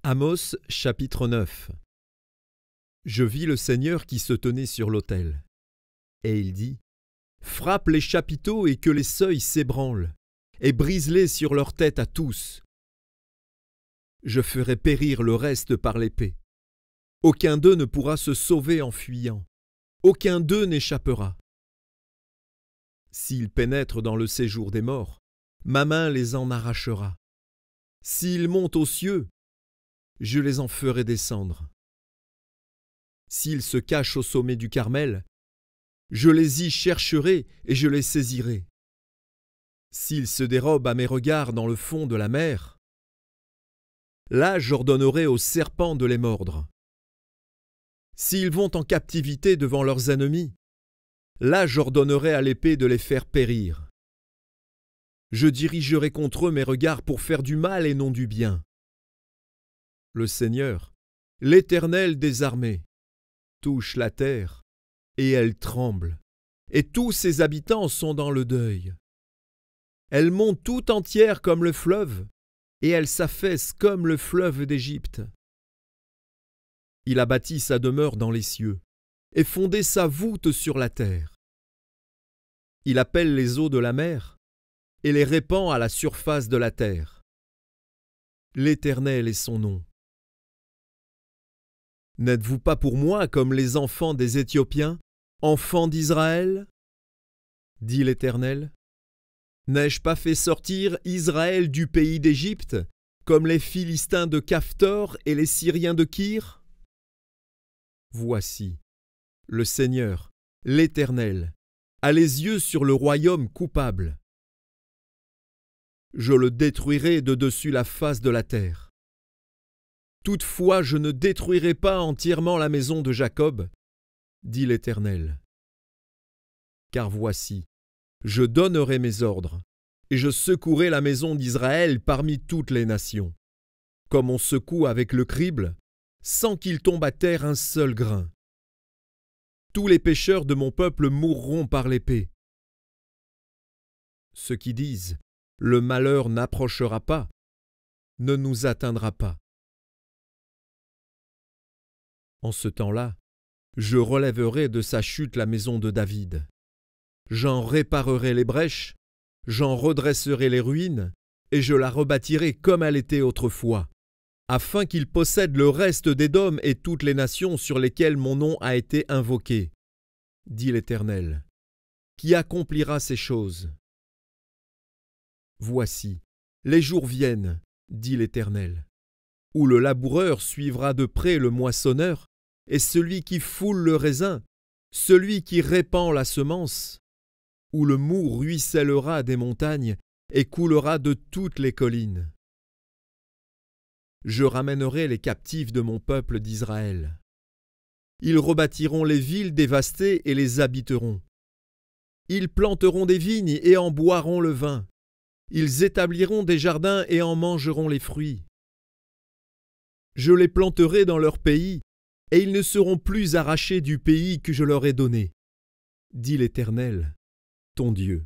Amos chapitre 9. Je vis le Seigneur qui se tenait sur l'autel. Et il dit : Frappe les chapiteaux et que les seuils s'ébranlent, et brise-les sur leur tête à tous. Je ferai périr le reste par l'épée. Aucun d'eux ne pourra se sauver en fuyant. Aucun d'eux n'échappera. S'ils pénètrent dans le séjour des morts, ma main les en arrachera. S'ils montent aux cieux, je les en ferai descendre. S'ils se cachent au sommet du Carmel, je les y chercherai et je les saisirai. S'ils se dérobent à mes regards dans le fond de la mer, là j'ordonnerai aux serpents de les mordre. S'ils vont en captivité devant leurs ennemis, là j'ordonnerai à l'épée de les faire périr. Je dirigerai contre eux mes regards pour faire du mal et non du bien. Le Seigneur, l'Éternel des armées, touche la terre, et elle tremble, et tous ses habitants sont dans le deuil. Elle monte tout entière comme le fleuve, et elle s'affaisse comme le fleuve d'Égypte. Il a bâti sa demeure dans les cieux, et fondé sa voûte sur la terre. Il appelle les eaux de la mer, et les répand à la surface de la terre. L'Éternel est son nom. N'êtes-vous pas pour moi comme les enfants des Éthiopiens, enfants d'Israël ? Dit l'Éternel. N'ai-je pas fait sortir Israël du pays d'Égypte, comme les Philistins de Caphtor et les Syriens de Kyr ? Voici, le Seigneur, l'Éternel, a les yeux sur le royaume coupable. Je le détruirai de dessus la face de la terre. Toutefois, je ne détruirai pas entièrement la maison de Jacob, dit l'Éternel. Car voici, je donnerai mes ordres, et je secouerai la maison d'Israël parmi toutes les nations, comme on secoue avec le crible, sans qu'il tombe à terre un seul grain. Tous les pécheurs de mon peuple mourront par l'épée. Ceux qui disent « Le malheur n'approchera pas » ne nous atteindra pas. En ce temps-là, je relèverai de sa chute la maison de David. J'en réparerai les brèches, j'en redresserai les ruines, et je la rebâtirai comme elle était autrefois, afin qu'il possède le reste d'Édom et toutes les nations sur lesquelles mon nom a été invoqué, dit l'Éternel, qui accomplira ces choses. Voici, les jours viennent, dit l'Éternel, où le laboureur suivra de près le moissonneur, et celui qui foule le raisin, celui qui répand la semence, où le moût ruissellera des montagnes et coulera de toutes les collines. Je ramènerai les captifs de mon peuple d'Israël. Ils rebâtiront les villes dévastées et les habiteront. Ils planteront des vignes et en boiront le vin. Ils établiront des jardins et en mangeront les fruits. Je les planterai dans leur pays, et ils ne seront plus arrachés du pays que je leur ai donné, dit l'Éternel, ton Dieu.